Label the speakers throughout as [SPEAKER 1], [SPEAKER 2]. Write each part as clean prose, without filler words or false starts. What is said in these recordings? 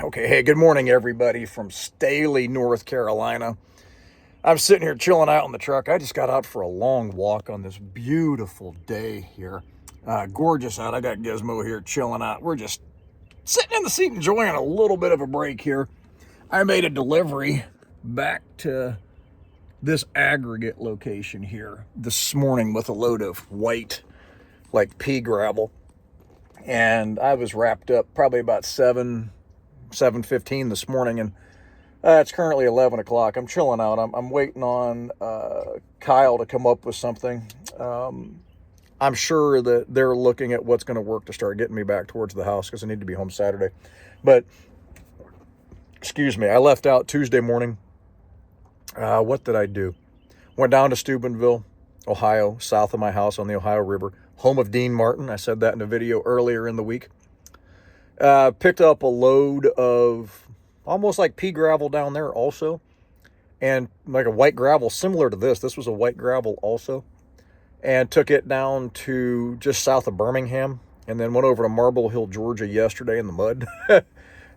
[SPEAKER 1] Okay, hey, good morning, everybody from Staley, North Carolina. I'm sitting here chilling out in the truck. I just got out for a long walk on this beautiful day here. Gorgeous out. I got Gizmo here chilling out. We're just sitting in the seat enjoying a little bit of a break here. I made a delivery back to this aggregate location here this morning with a load of white, like pea gravel. And I was wrapped up probably about 7:15 this morning, and it's currently 11 o'clock. I'm chilling out. I'm waiting on Kyle to come up with something. I'm sure that they're looking at what's going to work to start getting me back towards the house because I need to be home Saturday. But, excuse me, I left out Tuesday morning. What did I do? Went down to Steubenville, Ohio, south of my house on the Ohio River, home of Dean Martin. I said that in a video earlier in the week. Picked up a load of almost like pea gravel down there also, and like a white gravel similar to this. This was a white gravel also, and took it down to just south of Birmingham, and then went over to Marble Hill, Georgia yesterday in the mud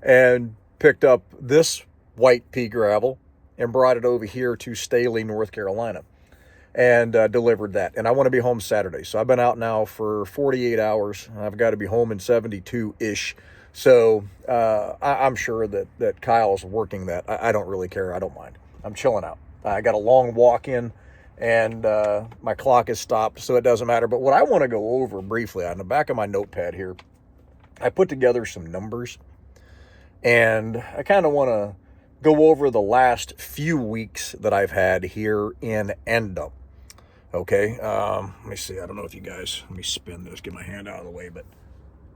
[SPEAKER 1] and picked up this white pea gravel and brought it over here to Staley, North Carolina, and delivered that. And I want to be home Saturday. So I've been out now for 48 hours. I've got to be home in 72-ish. So I'm sure that Kyle's working that. I don't really care. I don't mind. I'm chilling out. I got a long walk in, and my clock is stopped, so it doesn't matter. But what I want to go over briefly on the back of my notepad here, I put together some numbers, and I kind of want to go over the last few weeks that I've had here in Endum. Okay, let me see. I don't know if you guys, let me spin this, get my hand out of the way, but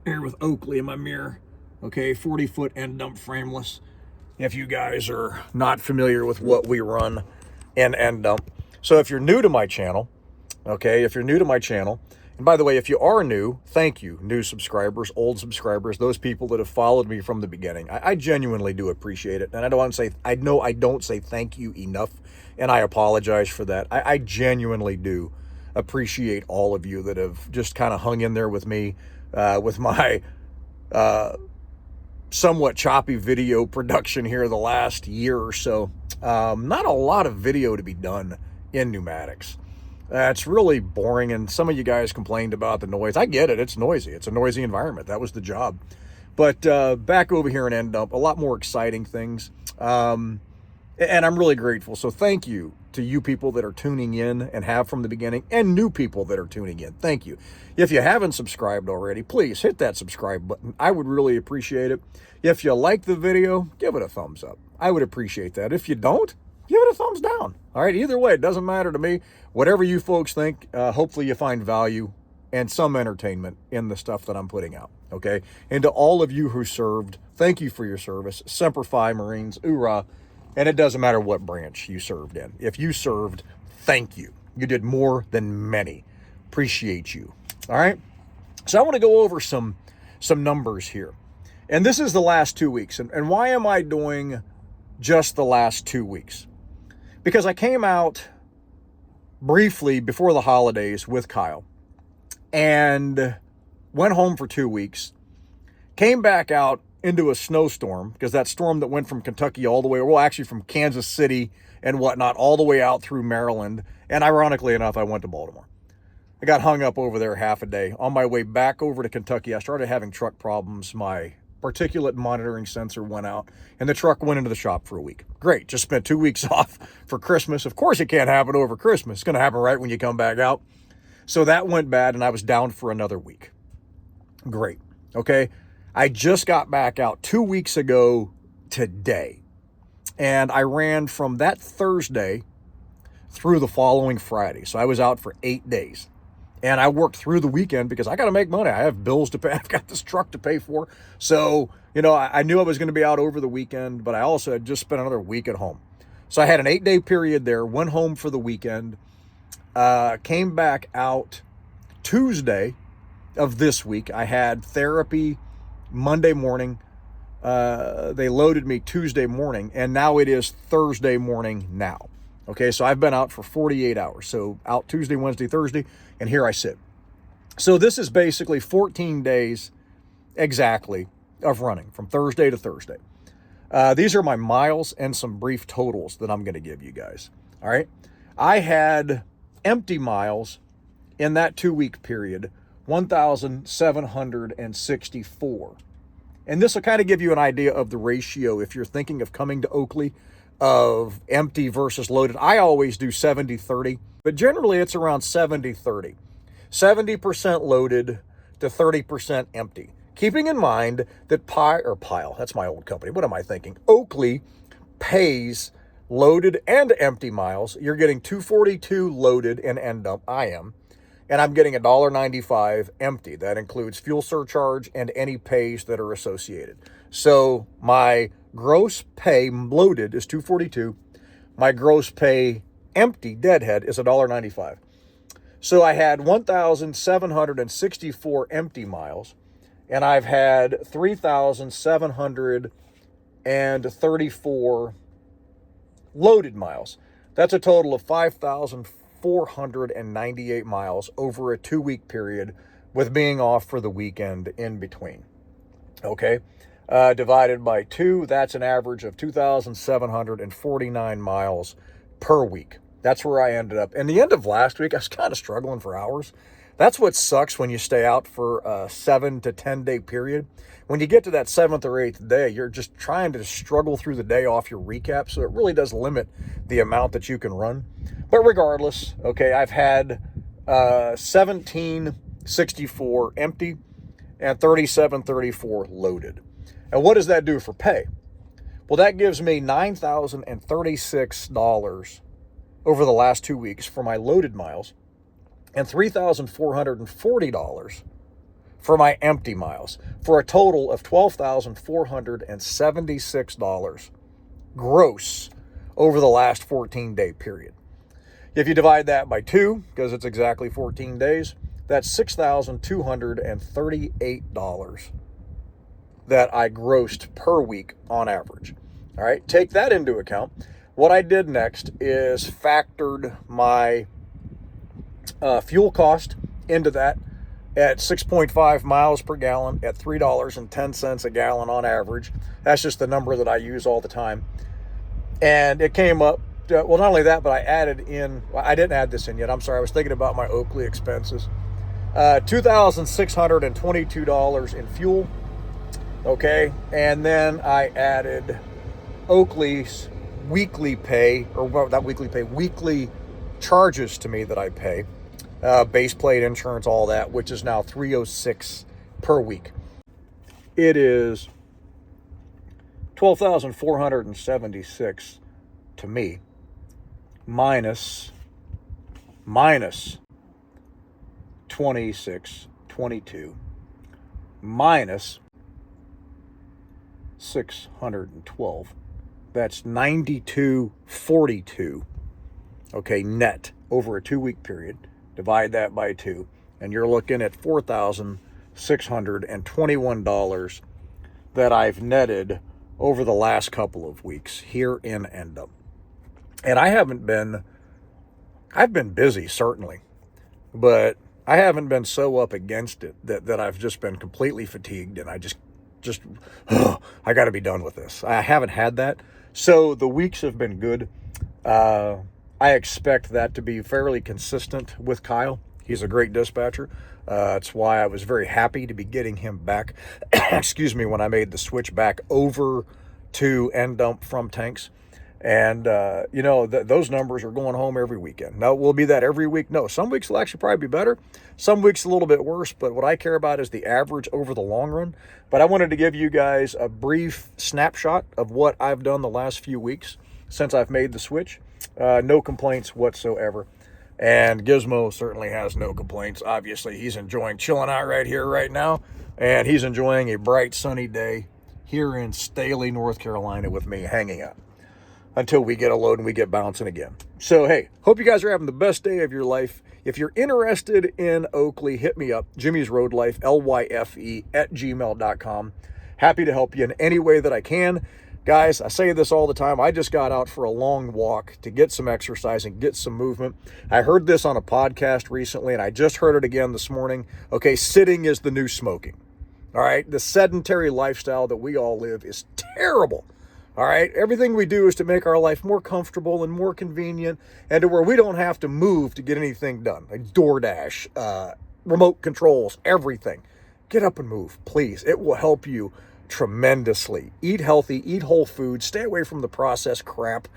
[SPEAKER 1] here with Oakley in my mirror. Okay, 40-foot end dump frameless. If you guys are not familiar with what we run in end dump. So if you're new to my channel, okay, and by the way, if you are new, thank you, new subscribers, old subscribers, those people that have followed me from the beginning. I genuinely do appreciate it. And I don't say thank you enough, and I apologize for that. I genuinely do appreciate all of you that have just kind of hung in there with me, with my somewhat choppy video production here the last year or so. Not a lot of video to be done in pneumatics. It's really boring, and some of you guys complained about the noise. I get it. It's noisy. It's a noisy environment. That was the job. But back over here in End Dump, a lot more exciting things. And I'm really grateful. So thank you to you people that are tuning in and have from the beginning, and new people that are tuning in. Thank you. If you haven't subscribed already, please hit that subscribe button. I would really appreciate it. If you like the video, give it a thumbs up. I would appreciate that. If you don't, give it a thumbs down. All right, either way, it doesn't matter to me. Whatever you folks think, hopefully you find value and some entertainment in the stuff that I'm putting out, okay? And to all of you who served, thank you for your service. Semper Fi, Marines, hoorah. And it doesn't matter what branch you served in. If you served, thank you. You did more than many. Appreciate you. All right? So I want to go over some numbers here. And this is the last 2 weeks. And why am I doing just the last 2 weeks? Because I came out briefly before the holidays with Kyle and went home for 2 weeks, came back out into a snowstorm, because that storm that went from Kentucky all the way, well, actually from Kansas City and whatnot, all the way out through Maryland. And ironically enough, I went to Baltimore. I got hung up over there half a day. On my way back over to Kentucky, I started having truck problems. My particulate monitoring sensor went out, and the truck went into the shop for a week. Great, just spent 2 weeks off for Christmas. Of course, it can't happen over Christmas. It's going to happen right when you come back out. So that went bad, and I was down for another week. Great, okay? I just got back out 2 weeks ago today, and I ran from that Thursday through the following Friday. So I was out for 8 days, and I worked through the weekend because I got to make money. I have bills to pay. I've got this truck to pay for. So, you know, I knew I was going to be out over the weekend, but I also had just spent another week at home. So I had an 8-day period there, went home for the weekend, came back out Tuesday of this week. I had therapy Monday morning. They loaded me Tuesday morning, and now it is Thursday morning now. Okay, so I've been out for 48 hours. So out Tuesday, Wednesday, Thursday, and here I sit. So this is basically 14 days exactly of running from Thursday to Thursday. These are my miles and some brief totals that I'm going to give you guys. All right. I had empty miles in that 2-week period, 1,764. And this will kind of give you an idea of the ratio if you're thinking of coming to Oakley of empty versus loaded. I always do 70-30, but generally it's around 70-30. 70% loaded to 30% empty. Keeping in mind that Pile, that's my old company. What am I thinking? Oakley pays loaded and empty miles. You're getting $242 loaded in end dump. I am. And I'm getting $1.95 empty. That includes fuel surcharge and any pays that are associated. So my gross pay loaded is $242. My gross pay empty deadhead is $1.95. So I had 1,764 empty miles, and I've had 3,734 loaded miles. That's a total of 5,498 miles over a 2-week period, with being off for the weekend in between. Okay, divided by 2, that's an average of 2,749 miles per week. That's where I ended up. In the end of last week, I was kind of struggling for hours. That's what sucks when you stay out for a 7 to 10 day period. When you get to that 7th or 8th day, you're just trying to struggle through the day off your recap. So it really does limit the amount that you can run. But regardless, okay, I've had 1764 empty and 3734 loaded. And what does that do for pay? Well, that gives me $9,036 over the last 2 weeks for my loaded miles and $3,440 for my empty miles, for a total of $12,476 gross over the last 14-day period. If you divide that by 2, because it's exactly 14 days, that's $6,238 that I grossed per week on average. All right, take that into account. What I did next is factored my fuel cost into that at 6.5 miles per gallon at $3.10 a gallon on average. That's just the number that I use all the time. And it came up, well, not only that, but I added in, I didn't add this in yet. I'm sorry. I was thinking about my Oakley expenses. $2,622 in fuel. Okay. And then I added Oakley's weekly pay, or not weekly pay, weekly charges to me that I pay. Base plate, insurance, all that, which is now $306 per week. It is $12,476 to me, minus 2622 minus 612. That's 9242. Okay, net over a 2-week period. Divide that by 2, and you're looking at $4,621 that I've netted over the last couple of weeks here in Endom. And I've been busy, certainly, but I haven't been so up against it that I've just been completely fatigued, and I just I got to be done with this. I haven't had that. So the weeks have been good. I expect that to be fairly consistent with Kyle. He's a great dispatcher. That's why I was very happy to be getting him back, excuse me, when I made the switch back over to end dump from tanks. And, those numbers are going home every weekend. Now, will it be that every week? No, some weeks will actually probably be better. Some weeks a little bit worse, but what I care about is the average over the long run. But I wanted to give you guys a brief snapshot of what I've done the last few weeks since I've made the switch. No complaints whatsoever. And Gizmo certainly has no complaints. Obviously, he's enjoying chilling out right here, right now. And he's enjoying a bright, sunny day here in Staley, North Carolina with me hanging out until we get a load and we get bouncing again. So, hey, hope you guys are having the best day of your life. If you're interested in Oakley, hit me up, Jimmysroadlyfe, LYFE, @gmail.com. Happy to help you in any way that I can. Guys, I say this all the time. I just got out for a long walk to get some exercise and get some movement. I heard this on a podcast recently, and I just heard it again this morning. Okay, sitting is the new smoking. All right. The sedentary lifestyle that we all live is terrible. All right. Everything we do is to make our life more comfortable and more convenient and to where we don't have to move to get anything done. Like DoorDash, remote controls, everything. Get up and move, please. It will help you tremendously. Eat healthy, eat whole foods, stay away from the processed crap,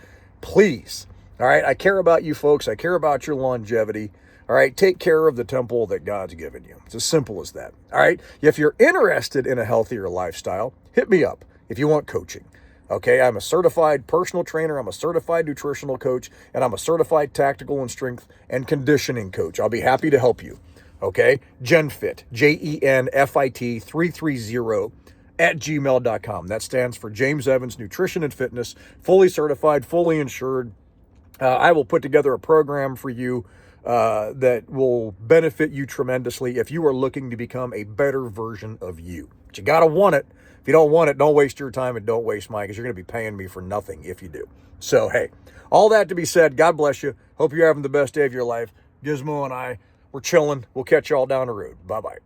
[SPEAKER 1] please. All right. I care about you folks. I care about your longevity. All right, take care of the temple that God's given you. It's as simple as that. All right, if you're interested in a healthier lifestyle, hit me up if you want coaching. Okay, I'm a certified personal trainer, I'm a certified nutritional coach, and I'm a certified tactical and strength and conditioning coach. I'll be happy to help you. Okay, GenFit, JENFIT 330 at gmail.com. That stands for James Evans Nutrition and Fitness, fully certified, fully insured. I will put together a program for you that will benefit you tremendously if you are looking to become a better version of you. But you got to want it. If you don't want it, don't waste your time and don't waste mine because you're going to be paying me for nothing if you do. So, hey, all that to be said, God bless you. Hope you're having the best day of your life. Gizmo and I, we're chilling. We'll catch y'all down the road. Bye-bye.